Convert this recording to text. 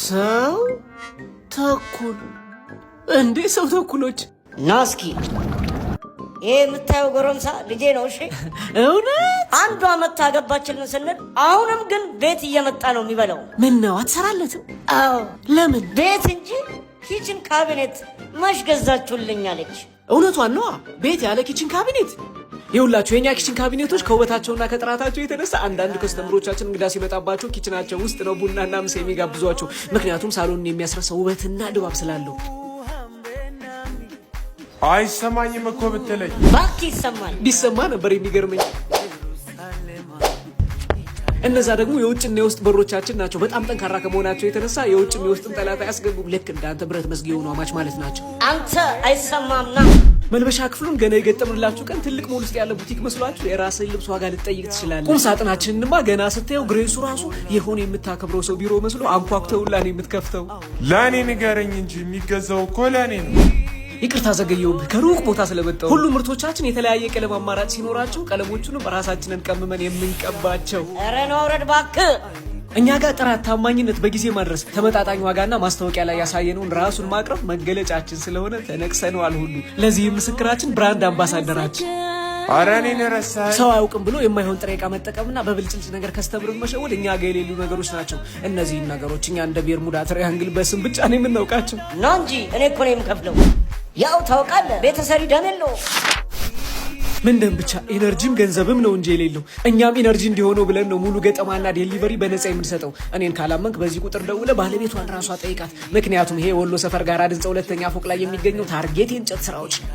ሰው ተኩል እንዴ? ሰው ተኩሎች ናስኪ ይሄ የምታየው ጎረምሳ ልጄ ነው። እሺ እውነት? አንዷ መታ አገባችልን ስንል አሁንም ግን ቤት እየመጣ ነው የሚበላው። ምን ነው አትሰራለትም? አዎ ለምን? ቤት እንጂ ኪችን ካቢኔት መች ገዛችሁልኝ አለች። እውነቷን ነዋ። ቤት ያለ ኪችን ካቢኔት። ይኸውላችሁ የኛ ኪችን ካቢኔቶች ከውበታቸውና ከጥራታቸው የተነሳ አንዳንድ ከስተምሮቻችን እንግዳ ሲመጣባቸው ኪችናቸው ውስጥ ነው ቡናና ምሳ የሚጋብዟቸው። ምክንያቱም ሳሎንን የሚያስረሳ ውበትና ድባብ ስላለው። አይሰማኝም እኮ ብትለኝ ባክ ይሰማል። ቢሰማ ነበር የሚገርመኝ። እነዛ ደግሞ የውጭና የውስጥ በሮቻችን ናቸው። በጣም ጠንካራ ከመሆናቸው የተነሳ የውጭም የውስጥም ጠላት አያስገቡም። ልክ እንዳንተ ብረት መዝጊያ የሆኑ አማች ማለት ናቸው። አንተ አይሰማምና መልበሻ ክፍሉን ገና የገጠምንላችሁ ቀን ትልቅ ሞል ውስጥ ያለ ቡቲክ መስሏችሁ የራስህን ልብስ ዋጋ ልትጠይቅ ትችላለህ። ቁም ሳጥናችንንማ ገና ስታየው ግሬሱ ራሱ የሆነ የምታከብረው ሰው ቢሮ መስሎ አንኳኩተውላ ነው የምትከፍተው። ለእኔ ንገረኝ እንጂ የሚገዛው እኮ ለእኔ ነው። ይቅርታ ዘገየሁብህ ከሩቅ ቦታ ስለመጣሁ። ሁሉም ምርቶቻችን የተለያየ ቀለም አማራጭ ሲኖራቸው ቀለሞቹንም በራሳችንን ቀምመን የምንቀባቸው። ኧረ ነው ወረድ እባክህ። እኛ ጋር ጥራት፣ ታማኝነት፣ በጊዜ ማድረስ፣ ተመጣጣኝ ዋጋና ማስታወቂያ ላይ ያሳየነውን ራሱን ማቅረብ መገለጫችን ስለሆነ ተነቅሰነዋል ሁሉ። ለዚህ ምስክራችን ብራንድ አምባሳደራችን። ኧረ እኔን ረሳኸኝ። ሰው አያውቅም ብሎ የማይሆን ጥሬ ዕቃ መጠቀምና በብልጭልጭ ነገር ከስተምርን መሸወድ እኛ ጋር የሌሉ ነገሮች ናቸው። እነዚህን ነገሮች እኛ እንደ ቤርሙዳ ትሪያንግል በስም ብቻ ነው የምናውቃቸው ነው እንጂ እኔ እኮ ነው የምከፍለው። ያው ታውቃለህ ቤተሰሪ ደም የለው። ምን ደም ብቻ ኤነርጂም ገንዘብም ነው እንጂ የሌለው። እኛም ኢነርጂ እንዲሆነው ብለን ነው ሙሉ ገጠማና ዴሊቨሪ በነፃ የምንሰጠው። እኔን ካላመንክ በዚህ ቁጥር ደውለ ባለቤቷን ራሷ ጠይቃት። ምክንያቱም ይሄ ወሎ ሰፈር ጋር ድንጻ ሁለተኛ ፎቅ ላይ የሚገኘው ታርጌት የእንጨት ስራዎች ነው።